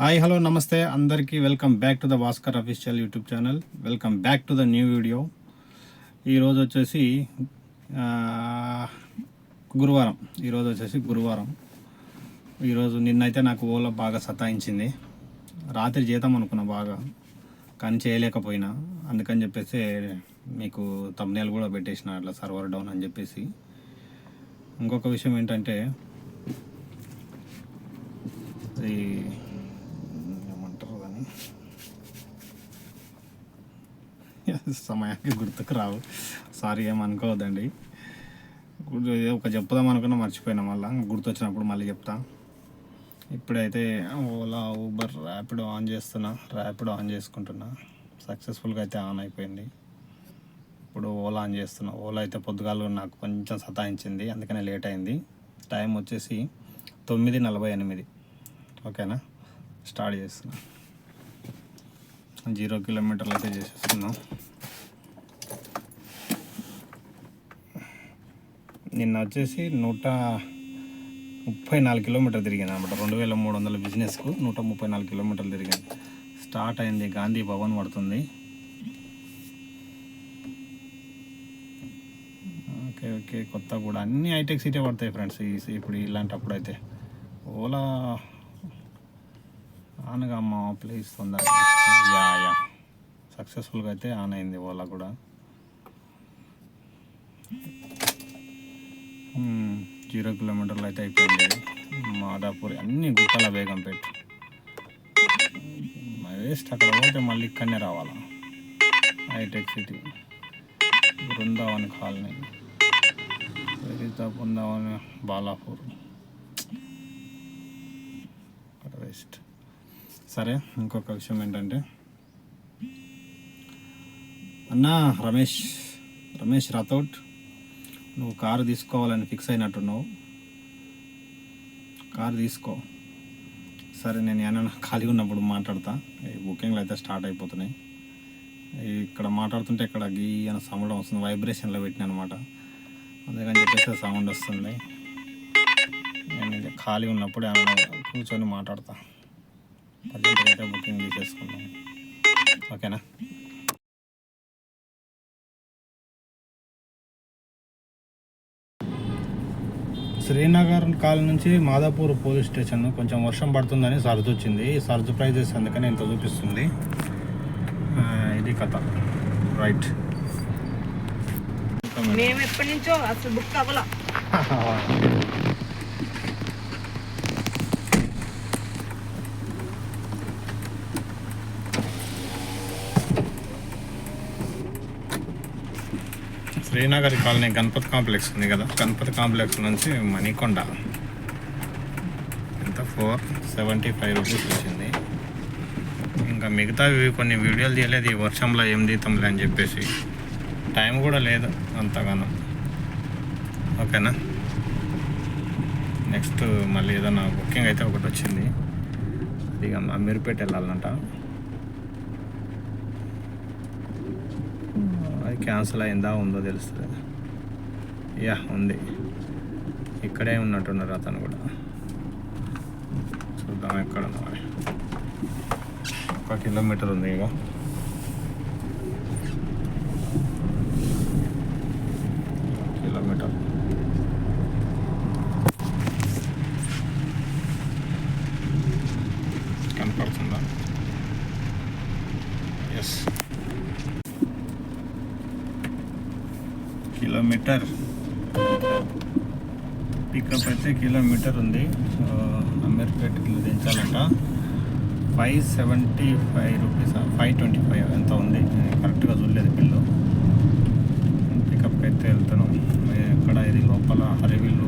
Hi hello నమస్తే అందరికీ welcome back to the Bhaskar official YouTube channel. Welcome back to the new video. ఈరోజు వచ్చేసి గురువారం. ఈరోజు నిన్నైతే నాకు ఓలా బాగా సతాయించింది. రాత్రి చేద్దాం అనుకున్నా బాగా, కానీ చేయలేకపోయినా. అందుకని చెప్పేసి మీకు థంబ్నెయిల్ కూడా పెట్టేసిన, అట్లా సర్వర్ డౌన్ అని చెప్పేసి. ఇంకొక విషయం ఏంటంటే, అది సమయానికి గుర్తుకు రావు, సారీ ఏమనుకోవద్దండి. ఒక చెప్దాం అనుకున్నా మర్చిపోయినా, మళ్ళీ గుర్తొచ్చినప్పుడు మళ్ళీ చెప్తా. ఇప్పుడైతే ఓలా, ఊబర్, ర్యాపిడో ఆన్ చేసుకుంటున్నా. సక్సెస్ఫుల్గా అయితే ఆన్ అయిపోయింది. ఇప్పుడు ఓలా ఆన్ చేస్తున్నా. ఓలా అయితే పొద్దుగాలు నాకు కొంచెం సతాయించింది, అందుకనే లేట్ అయింది. టైం వచ్చేసి 9:48. ఓకేనా, స్టార్ట్ చేస్తున్నా. 0 కిలోమీటర్లు అయితే చేసేస్తున్నాం. నిన్న వచ్చేసి 134 కిలోమీటర్లు తిరిగాను అనమాట. 2300 బిజినెస్కు 134 కిలోమీటర్లు తిరిగాను. స్టార్ట్ అయింది, గాంధీ భవన్ పడుతుంది. ఓకే, కొత్త కూడా అన్ని హైటెక్ సిటీ పడతాయి ఫ్రెండ్స్. ఇప్పుడు ఇలాంటప్పుడు అయితే ఓలా ఆన్గా అమ్మ ప్లీజ్ తొందరగా. యా సక్సెస్ఫుల్గా అయితే ఆన్ అయింది ఓలా కూడా. 0 కిలోమీటర్లు అయితే అయిపోయింది. మాదాపూర్ అన్ని గుట్టల బేగంపేట వేస్ట్. అక్కడ పోతే మళ్ళీ ఇక్కడనే రావాలా. హైటెక్ సిటీ, బృందావన్ కాలనీ, బృందావన్, బాలాపూర్ వేస్ట్. సరే, ఇంకొక విషయం ఏంటంటే, అన్నా రమేష్ రాథోడ్, నువ్వు కారు తీసుకోవాలని ఫిక్స్ అయినట్టున్నావు. కారు తీసుకో. సరే, నేను ఏమైనా ఖాళీ ఉన్నప్పుడు మాట్లాడతా. ఈ బుకింగ్లు అయితే స్టార్ట్ అయిపోతున్నాయి. ఇక్కడ మాట్లాడుతుంటే ఇక్కడ గీ అని సౌండ్ వస్తుంది, వైబ్రేషన్లో పెట్టిన అనమాట. అందుకని చెప్పేసి సౌండ్ వస్తుంది. నేను ఖాళీ ఉన్నప్పుడు ఏమైనా కూర్చొని మాట్లాడతా. అయితే బుకింగ్ తీసేసుకున్నాం. ఓకేనా. శ్రీనగర్ కాలనీ నుంచి మాదాపూర్ పోలీస్ స్టేషన్ కొంచెం వర్షం పడుతుందని సర్జ్ వచ్చింది. సర్జ్ ప్రైజెస్ అందుకని ఇంత చూపిస్తుంది. ఇది కథ, రైట్. మేము ఎప్పటి నుంచో అసలు బుక్ అవ్వాల. శ్రీనగర్ కాలనీ గణపతి కాంప్లెక్స్ ఉంది కదా, గణపతి కాంప్లెక్స్ నుంచి మణికొండ ఎంత 475 రూపీస్ వచ్చింది. ఇంకా మిగతావి కొన్ని వీడియోలు తీయలేదు, ఈ వర్షంలో ఏం తీతాంలే అని చెప్పేసి. టైం కూడా లేదు అంతగానో. ఓకేనా. నెక్స్ట్ మళ్ళీ ఏదైనా బుకింగ్ అయితే ఒకటి వచ్చింది, ఇక అమీర్పేట వెళ్ళాలంట. అది క్యాన్సిల్ అయిందా ఉందో తెలుస్తుంది. యా ఉంది, ఇక్కడే ఉన్నట్టున్నారు అతను కూడా. చూద్దాం ఎక్కడ ఉన్నా. 1 కిలోమీటర్ ఉంది ఇక. కిలోమీటర్ కనపడుతుందా? Yes, kilometre. పికప్ అయితే కిలోమీటర్ ఉంది. అమీర్పేటకి దించాలంట. 575 రూపీస్, 525 ఎంత ఉంది, కరెక్ట్గా చూడలేదు బిల్లు. పికప్కి అయితే వెళ్తున్నాం. ఎక్కడ ఇది లోపల హరివిల్లు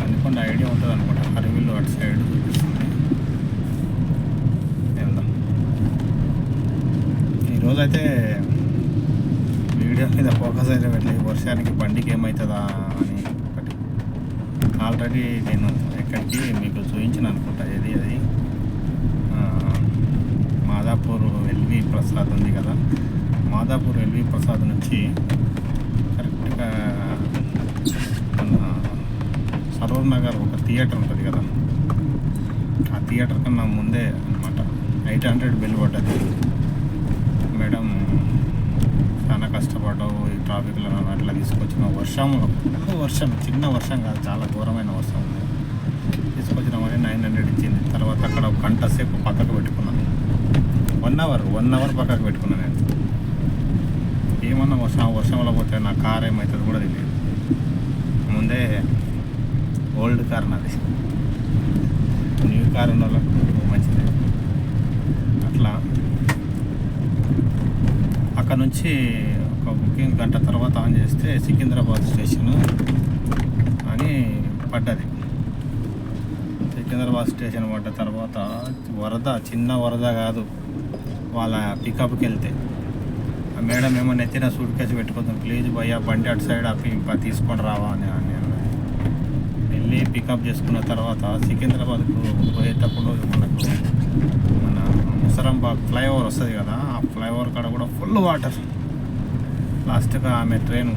అనుకోండి, ఐడియా ఉంటుంది అనుకుంటా. హరివిల్లు అటు సైడ్ చూపిస్తుంది. వెళ్దాం. ఈరోజైతే వీడియో మీద ఫోకస్ అయితే పెట్టలేదు, వర్షానికి బండికి ఏమవుతుందా అని. ఒకటి ఆల్రెడీ నేను ఎక్కడికి మీకు చూపించిన అనుకుంటా. అది మాదాపూర్ ఎల్వి ప్రసాద్ ఉంది కదా, మాదాపూర్ ఎల్వి ప్రసాద్ నుంచి కరెక్ట్గా సరోవర్ నగర్ ఒక థియేటర్ ఉంటుంది కదా, ఆ థియేటర్ కన్నా ముందే అనమాట. 800 బిల్ పడ్డది. మేడం చాలా కష్టపడ్డావు ఈ ట్రాఫిక్లో నన్ను అట్లా తీసుకొచ్చిన వర్షంలో, వర్షం చిన్న వర్షం కాదు, చాలా ఘోరమైన వర్షం ఉంది. తీసుకొచ్చినామని 900 ఇచ్చింది. తర్వాత అక్కడ ఒక గంట సేపు పక్కకు పెట్టుకున్నాను. 1 అవర్ పక్కకు పెట్టుకున్నాను నేను. ఏమన్నా వర్షంలో పోతే నా కార్ ఏమవుతుంది కూడా తెలియదు. ముందే ఓల్డ్ కార్ నాది, న్యూ కార్ ఉన్న వాళ్ళకు మంచిది. అట్లా అక్కడ నుంచి ఒక బుకింగ్ గంట తర్వాత ఆన్ చేస్తే సికింద్రాబాద్ స్టేషను అని పడ్డది. సికింద్రాబాద్ స్టేషన్ పడ్డ తర్వాత వరద, చిన్న వరద కాదు. వాళ్ళ పికప్కి వెళ్తే ఆ మేడం ఏమో నెత్తిన సూట్ కేసు పెట్టుకుందాం, ప్లీజ్ భయ్యా బండి అటు సైడ్ ఆపి తీసుకొని రావా అని వెళ్ళి పికప్ చేసుకున్న తర్వాత సికింద్రాబాద్కు పోయేటప్పుడు మన ముసరంబాగ్ ఫ్లైఓవర్ వస్తుంది కదా, ఆ ఫ్లైఓవర్ కాడ కూడా ఫుల్ వాటర్. లాస్ట్గా ఆమె ట్రైన్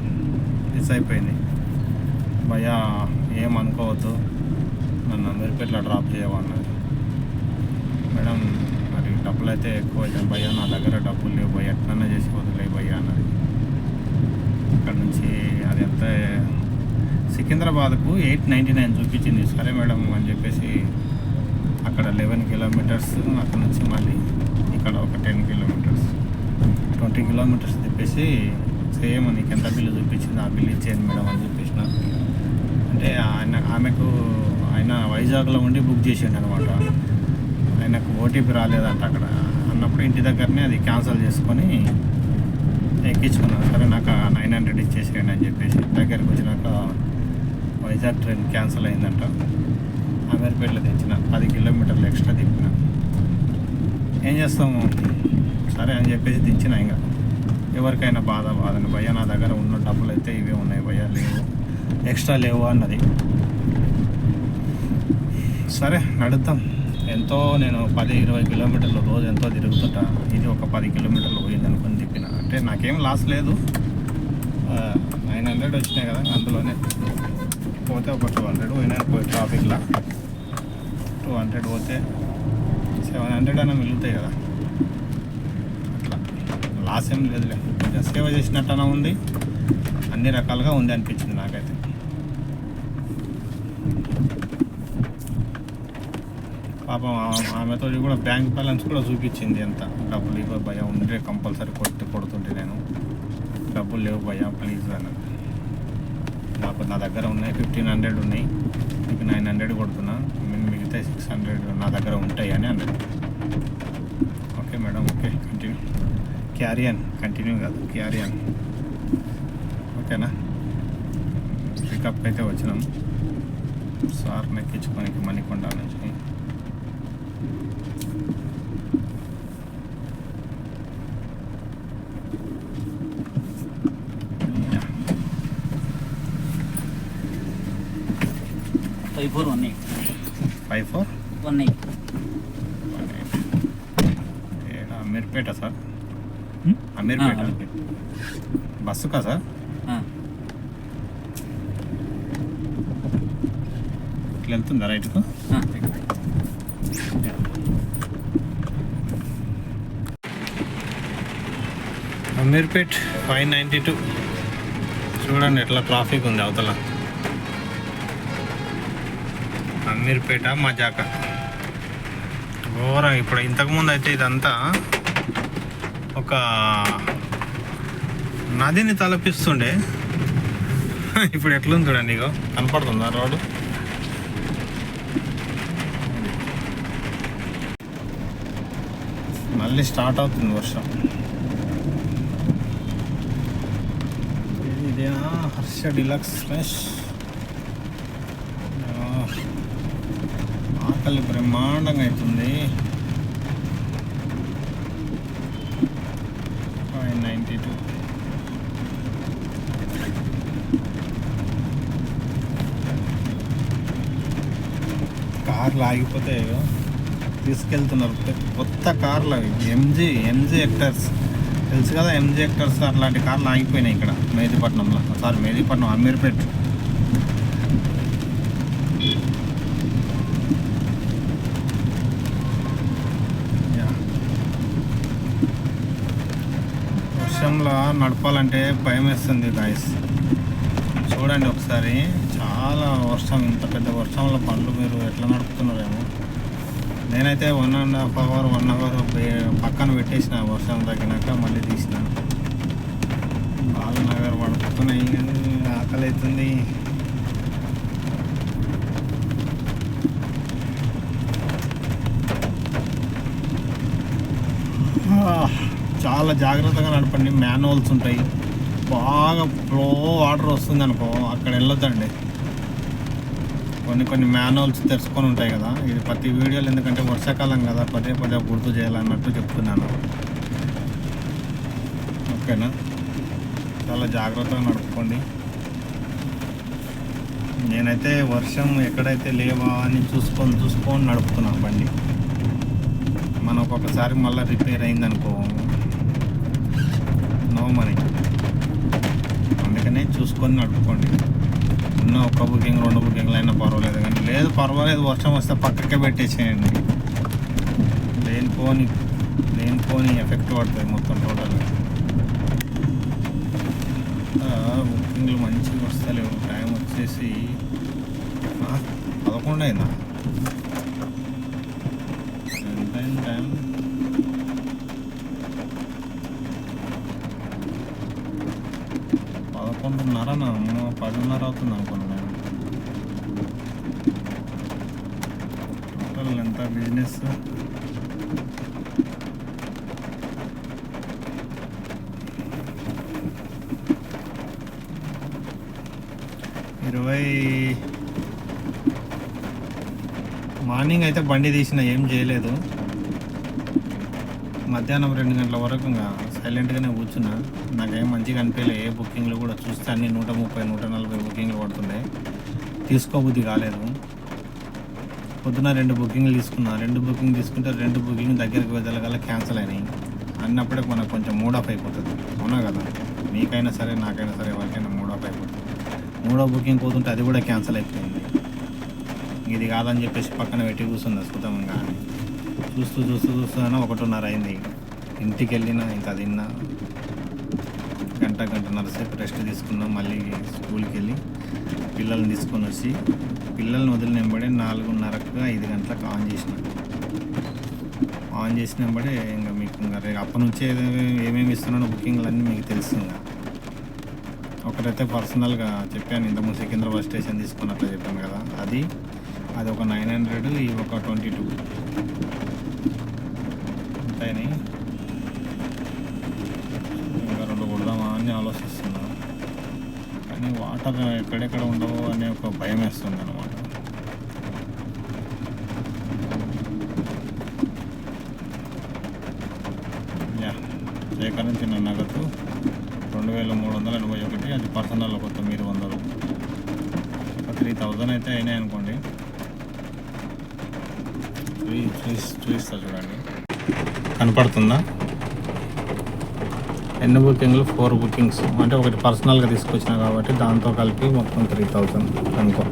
మిస్ అయిపోయింది. భయ్యా ఏమనుకోవద్దు, నన్ను అమీర్పేటలో డ్రాప్ చేయమన్నది. మేడం మరి డబ్బులు అయితే ఎక్కువ అవుతాయి భయ్యా, నా దగ్గర డబ్బులు లేవు భయ్యా, ఎట్లన్నా చేసి వదిలే భయ్యా అన్నది. అక్కడ నుంచి అది ఎంత సికింద్రాబాద్కు 899 చూపించింది. సరే మేడం అని చెప్పేసి అక్కడ 11 కిలోమీటర్స్, అక్కడ నుంచి మళ్ళీ ఇక్కడ ఒక 10 కిలోమీటర్స్, 20 కిలోమీటర్స్ తిప్పేసి సేమ్ నీకు ఎంత బిల్లు చూపించింది ఆ బిల్లు ఇచ్చేయండి మేడం అని చెప్పేసిన. అంటే ఆయన వైజాగ్లో ఉండి బుక్ చేసిండు అనమాట. ఆయనకు ఓటీపీ రాలేదంట అక్కడ అన్నప్పుడు, ఇంటి దగ్గరనే అది క్యాన్సిల్ చేసుకొని ఎక్కించుకున్నాను. సరే నాకు 900 ఇచ్చేసేయండి అని చెప్పేసి దగ్గరికి వచ్చినాక వైజాగ్ ట్రైన్ క్యాన్సిల్ అయిందంట. అమీర్పేటలో తెచ్చిన 10 కిలోమీటర్లు ఎక్స్ట్రా తిప్పిన. ఏం చేస్తాము, సరే అని చెప్పేసి తెచ్చిన. ఇంకా ఎవరికైనా బాధని భయ్యా నా దగ్గర ఉన్న డబ్బులు అయితే ఇవే ఉన్నాయి భయ్యా, లేవు ఎక్స్ట్రా లేవు అన్నది. సరే నడుద్దాం, ఎంతో నేను 10-20 కిలోమీటర్లు రోజు ఎంతో తిరుగుతుంటా, ఇది ఒక 10 కిలోమీటర్లు పోయింది అనుకుని తిప్పిన. అంటే నాకేం లాస్ లేదు, 900 వచ్చినాయి కదా, అందులోనే పోతే ఒక 200 పోయినాయి. పోయి ట్రాఫిక్లో 200 పోతే 700 అయినా మిగులుతాయి కదా, అట్లా లాస్ ఏం లేదులే. కొంచెం సేవ చేసినట్టనే ఉంది, అన్ని రకాలుగా ఉంది అనిపించింది నాకైతే. పాపం ఆమెతో కూడా బ్యాంక్ బ్యాలెన్స్ కూడా చూపించింది, ఎంత డబ్బులు ఇవ్వ భయ్యా ఉండే కంపల్సరీ కొడుతుంటే నేను డబ్బులు లేవు భయ్యా ప్లీజ్ అన్నది. నా దగ్గర ఉన్నాయి 1500 ఉన్నాయి, మీకు 900 కొడుతున్నా, మిగతా 600 నా దగ్గర ఉంటాయి అని అన్నది. ఓకే మేడం, ఓకే కంటిన్యూ కాదు క్యారీ ఆన్. ఓకేనా, పికప్కి అయితే వచ్చినాం సార్ని ఎక్కించుకోనికి మణికొండ నుంచి. అమీర్పేట సార్, అమీర్పేట బస్సుకా సార్? ఇట్లా వెళ్తుందా రైట్కు? అమీర్పేట్ 592. చూడండి ఎట్లా ట్రాఫిక్ ఉంది అవతల. అమీర్పేట మజాక ఘోరం. ఇప్పుడు ఇంతకుముందు అయితే ఇదంతా ఒక నదిని తలపిస్తుండే, ఇప్పుడు ఎట్లుంది చూడండి. ఇగో కనపడుతుందా రోడ్డు? మళ్ళీ స్టార్ట్ అవుతుంది వర్షం. ఇదేనా హర్ష డిలక్స్ ఫ్రెష్? ఆకలి బ్రహ్మాండంగా అవుతుంది. 592. కార్లు ఆగిపోతే తీసుకెళ్తున్నారు కొత్త కార్లు అవి. ఎంజీ హెక్టర్స్ తెలుసు కదా, ఎంజీ హెక్టర్స్ అట్లాంటి కార్లు ఆగిపోయినాయి ఇక్కడ మెహదీపట్నంలో. మెహదీపట్నం అమీర్పేట్. వర్షంలో నడపాలంటే భయం వేస్తుంది గాయస్. చూడండి ఒకసారి, చాలా వర్షం, ఇంత పెద్ద వర్షంలో బండ్లు మీరు ఎట్లా నడుపుతున్నారేమో. నేనైతే 1.5 hour 1 hour పక్కన పెట్టేసిన, వర్షం తగ్గినాక మళ్ళీ తీసిన. బాలనగర్ పడుతున్నాయి, ఆకలి అవుతుంది. చాలా జాగ్రత్తగా నడపండి. మ్యాన్హోల్స్ ఉంటాయి, బాగా ఫ్లో వాటర్ వస్తుంది అనుకో అక్కడ వెళ్ళొద్దండి. కొన్ని మ్యాన్హోల్స్ తెరుచుకొని ఉంటాయి కదా. ఇది ప్రతి వీడియోలు, ఎందుకంటే వర్షాకాలం కదా, పదే గుర్తు చేయాలన్నట్టు చెప్తున్నాను. ఓకేనా, చాలా జాగ్రత్తగా నడుపుకోండి. నేనైతే వర్షం ఎక్కడైతే లేవా అని చూసుకొని నడుపుతున్నాను బండి. మనకు ఒకసారి మళ్ళీ రిపేర్ అయిందనుకో నో మనీ. అందుకనే చూసుకొని నడుపుకోండి. ఉన్న ఒక బుకింగ్ 2 బుకింగ్లు అయినా పర్వాలేదు, కానీ లేదు పర్వాలేదు వర్షం వస్తే పక్కకే పెట్టేసేయండి. లేనిపోని ఎఫెక్ట్ పడుతుంది మొత్తం టోటల్గా. బుకింగ్లు మంచిగా వస్తలేవు. టైం వచ్చేసి 11 అయిందా? ఎంత టైం? 11:30. 10:30 అవుతుంది అనుకున్నాను నేను. టోటల్ ఎంత బిజినెస్? మార్నింగ్ అయితే బండి తీసిన, ఏం చేయలేదు. మధ్యాహ్నం 2 గంటల వరకు ఇంకా సైలెంట్గానే కూర్చున్నా. నాకేం మంచిగా అనిపించలే. ఏ బుకింగ్లు కూడా చూస్తే అన్ని 130 140 బుకింగ్లు పడుతుండే. తీసుకోబుద్ధి కాలేదు. పొద్దున 2 బుకింగ్లు తీసుకున్నా. 2 బుకింగ్ తీసుకుంటే 2 బుకింగ్ దగ్గరికి వెళ్ళగల క్యాన్సిల్ అయినాయి. అన్నప్పుడే మనకు కొంచెం మూడ్ ఆఫ్ అయిపోతుంది. అవునా కదా, మీకైనా సరే నాకైనా సరే ఎవరికైనా మూడ్ ఆఫ్ అయిపోతుంది. 3వ బుకింగ్ పోతుంటే అది కూడా క్యాన్సిల్ అయిపోయింది. ఇది కాదని చెప్పేసి పక్కన పెట్టి కూర్చుంది అద్భుతంగా. చూస్తూ 1:30 అయింది. ఇంటికి వెళ్ళినా, ఇంకా తిన్నా, గంటన్నర సేపు రెస్ట్ తీసుకున్నాం. మళ్ళీ స్కూల్కి వెళ్ళి పిల్లల్ని తీసుకొని వచ్చి, పిల్లల్ని వదిలిన వెంబడే 4:30కు 5 గంటలకు ఆన్ చేసిన వెంబడే ఇంకా మీకు ఇంకా అప్పటి నుంచే ఏమేమి ఇస్తున్నానో బుకింగ్లు అన్నీ మీకు తెలుసు. ఒకరైతే పర్సనల్గా చెప్పాను, ఇంతకుముందు సికింద్రాబాద్ స్టేషన్ తీసుకున్నట్లు చెప్పాను కదా, అది ఒక 900, ఈ ఒక 22 ఉంటాయని. ఇంకా 2 కొడదామా అని ఆలోచిస్తున్నాను, కానీ వాటర్ ఎక్కడెక్కడ ఉండవు అనే ఒక భయం వేస్తుంది అన్నమాట. సేకరించిన నగదు 2381, అది పర్సనల్ ఒక 900, ఒక 3000 అయితే అయినాయి అనుకోండి. చూపిస్తా చూడండి, కనపడుతుందా? ఎన్ని బుకింగ్లు? 4 బుకింగ్స్. అంటే ఒకటి పర్సనల్గా తీసుకొచ్చినా కాబట్టి దాంతో కలిపి మొత్తం 3000 అనుకో.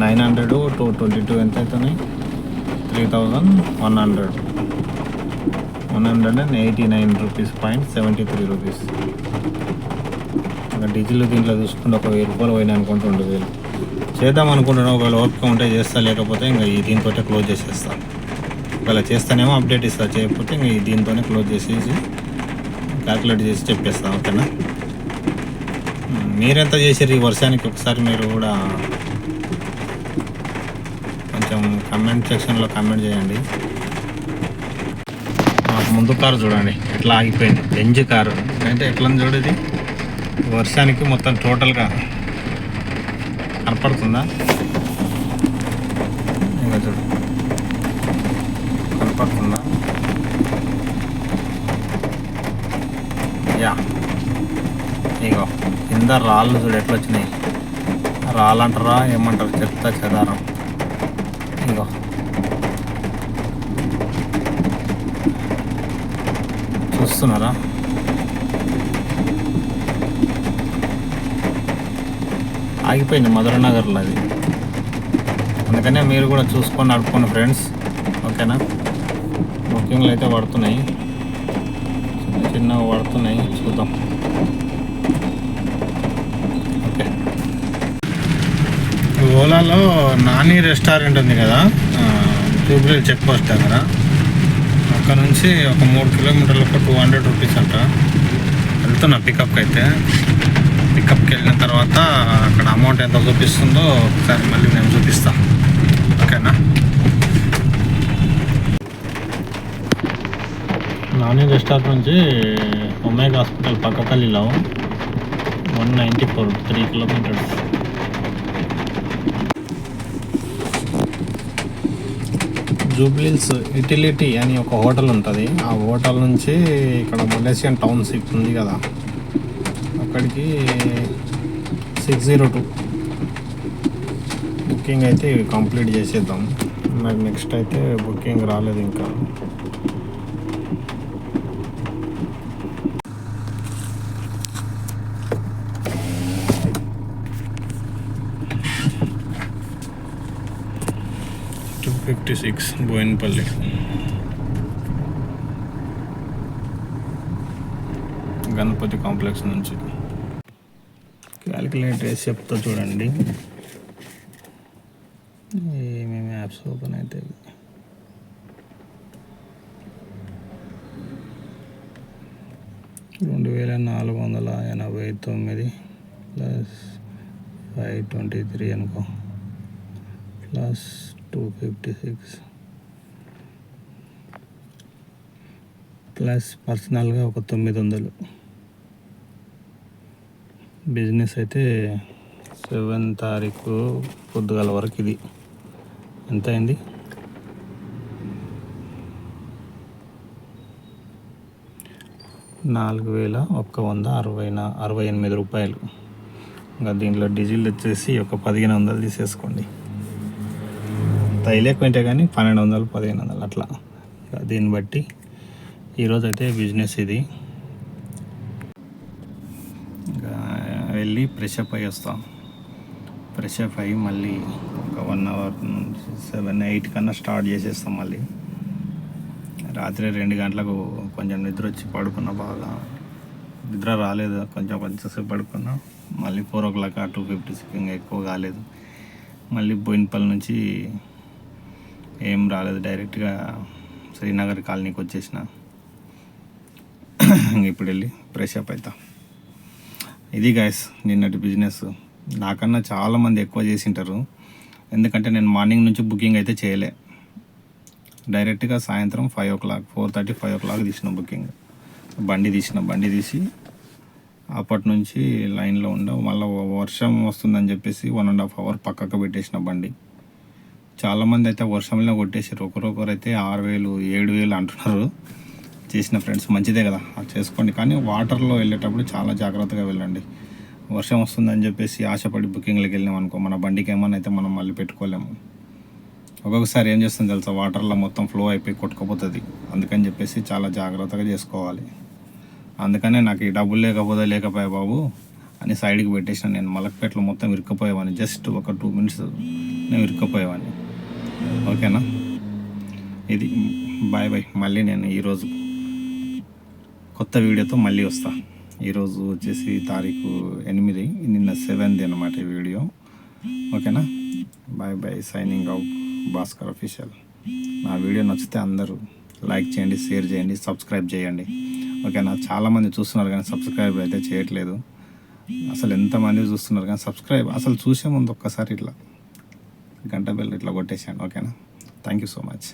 900 to 22 ఎంత అవుతున్నాయి? 3100, 189 రూపీస్.73 రూపీస్. ఇంకా డీజిల్ దీంట్లో చూసుకుంటే ఒక 1000 రూపాయలు పోయినాయి అనుకుంటే 2000 చేద్దాం అనుకుంటున్నాను. ఒకవేళ ఓపిక ఉంటే చేస్తా, లేకపోతే ఇంకా ఈ దీంతో క్లోజ్ చేసేస్తాను. ఒకవేళ చేస్తానేమో అప్డేట్ ఇస్తా, చేయకపోతే ఇంకా ఈ దీంతోనే క్లోజ్ చేసేసి క్యాల్కులేట్ చేసి చెప్పేస్తాను. ఓకేనా? మీరెంత చేసారు ఈ వర్షానికి? ఒకసారి మీరు కూడా కొంచెం కమెంట్ సెక్షన్లో కమెంట్ చేయండి. మాకు ముందు కారు చూడండి ఎట్లా ఆగిపోయింది, బెంజ్ కారు అంటే ఎట్లా చూడేది వర్షానికి మొత్తం టోటల్గా కనపడుతుందా? ఇంకా చూడు, కనపడుతుందా? యా, ఇగో కింద రాళ్ళు చూడు ఎట్లా వచ్చినాయి. రాళ్ళు అంటారా ఏమంటారు, చెత్త చెదారం. ఇగో చూస్తున్నారా? ఆగిపోయింది మధురనగర్లో అది. అందుకనే మీరు కూడా చూసుకొని నడుపుకోండి ఫ్రెండ్స్. ఓకేనా? బుకింగ్లు అయితే పడుతున్నాయి, చిన్నగా పడుతున్నాయి, చూద్దాం. ఓకే, ఓలాలో నాని రెస్టారెంట్ ఉంది కదా, జూబ్లీ చెక్ పోస్ట్ దగ్గర. అక్కడ నుంచి ఒక 3 కిలోమీటర్లకు 200 రూపీస్ అంట. వెళ్తున్నా పికప్కి. అయితే పికప్కి వెళ్ళిన తర్వాత అక్కడ అమౌంట్ ఎంత చూపిస్తుందో ఒకసారి మళ్ళీ నేను చూపిస్తాను. ఓకేనా? నాని రెస్టారెంట్ నుంచి ఒమేగా హాస్పిటల్ పక్కకల్లిలో 194, 3 కిలోమీటర్స్. జూబ్లీస్ యుటిలిటీ అని ఒక హోటల్ ఉంటుంది. ఆ హోటల్ నుంచి ఇక్కడ మలేషియన్ టౌన్షిప్ ఉంది కదా, అక్కడికి 602 బుకింగ్ అయితే కంప్లీట్ చేసేద్దాం. నాకు నెక్స్ట్ అయితే బుకింగ్ రాలేదు ఇంకా. $256 బోయిన్పల్లి. గణపతి కాంప్లెక్స్ నుంచి. క్యాలిక్యులేటర్ వేసి చెప్తా చూడండి. ఏమేమి యాప్స్ ఓపెన్ అవుతాయి. $2,489 ప్లస్ 523 అనుకో, ప్లస్ 256 ప్లస్ పర్సనల్గా ఒక 900. బిజినెస్ అయితే 7 తారీఖు పొద్దుగాల వరకు. ఇది ఎంత అయింది? $4,168. ఇంకా దీంట్లో డీజిల్ వచ్చేసి ఒక 1,500 తీసేసుకోండి. తైలేకుంటే కానీ 1,200, 1,500 అట్లా. దీన్ని బట్టి ఈరోజు అయితే బిజినెస్ ఇది. ఇంకా వెళ్ళి ఫ్రెష్ అప్ అయ్యి వస్తాం. ఫ్రెష్ అప్ అయ్యి మళ్ళీ ఒక 1 అవర్ 7, 8 కన్నా స్టార్ట్ చేసేస్తాం. మళ్ళీ రాత్రి 2 గంటలకు కొంచెం నిద్ర వచ్చి పడుకున్నా. బాగా నిద్ర రాలేదు, కొంచెంసేపు పడుకున్నా. మళ్ళీ 4 o'clock 256, ఇంకా ఎక్కువ కాలేదు. మళ్ళీ బోయిన్పల్లి నుంచి ఏం రాలేదు, డైరెక్ట్గా శ్రీనగర్ కాలనీకి వచ్చేసిన. ఇప్పుడు వెళ్ళి ఫ్రెష్ అప్ అవుతా. ఇది గైస్ నిన్నటి బిజినెస్. నాకన్నా చాలామంది ఎక్కువ చేసింటారు, ఎందుకంటే నేను మార్నింగ్ నుంచి బుకింగ్ అయితే చేయలే. డైరెక్ట్గా సాయంత్రం 5 o'clock, 4:30, 5 o'clock తీసిన బుకింగ్. బండి తీసి అప్పటి నుంచి లైన్లో ఉండవు. మళ్ళీ వర్షం వస్తుందని చెప్పేసి 1.5 hour పక్కకు పెట్టేసిన బండి. చాలామంది అయితే వర్షంలో కొట్టేసారు. ఒకరొకరైతే 6,000, 7,000 అంటున్నారు. చేసిన ఫ్రెండ్స్ మంచిదే కదా, అది చేసుకోండి. కానీ వాటర్లో వెళ్ళేటప్పుడు చాలా జాగ్రత్తగా వెళ్ళండి. వర్షం వస్తుందని చెప్పేసి ఆశపడి బుకింగ్లకు వెళ్ళాం అనుకో, మన బండికి ఏమన్నా అయితే మనం మళ్ళీ పెట్టుకోలేము. ఒక్కొక్కసారి ఏం చేస్తుంది తెలుసా, వాటర్లో మొత్తం ఫ్లో అయిపోయి కొట్టుకుపోతుంది. అందుకని చెప్పేసి చాలా జాగ్రత్తగా చేసుకోవాలి. అందుకనే నాకు ఈ డబ్బులు లేకపోయా బాబు అని సైడ్కి పెట్టేసిన. నేను మలక్పేటలో మొత్తం ఇరుక్కుపోయేవాడిని. జస్ట్ ఒక 2 minutes నేను ఇరుక్కుపోయేవాడిని. ఓకేనా? ఇది బాయ్. మళ్ళీ నేను ఈరోజు కొత్త వీడియోతో మళ్ళీ వస్తా. ఈరోజు వచ్చేసి తారీఖు 8, నిన్న 7th అన్నమాట ఈ వీడియో. ఓకేనా? Bye. Signing out, Bhaskar official. నా వీడియో నచ్చితే అందరూ లైక్ చేయండి, షేర్ చేయండి, సబ్స్క్రైబ్ చేయండి. ఓకేనా? చాలామంది చూస్తున్నారు కానీ సబ్స్క్రైబ్ అయితే చేయట్లేదు. అసలు ఎంతమంది చూస్తున్నారు కానీ సబ్స్క్రైబ్ అసలు చూసే ముందు ఒక్కసారి ఇట్లా గంట బెల్ ఇట్లా కొట్టేసాను. ఓకేనా? Thank you so much.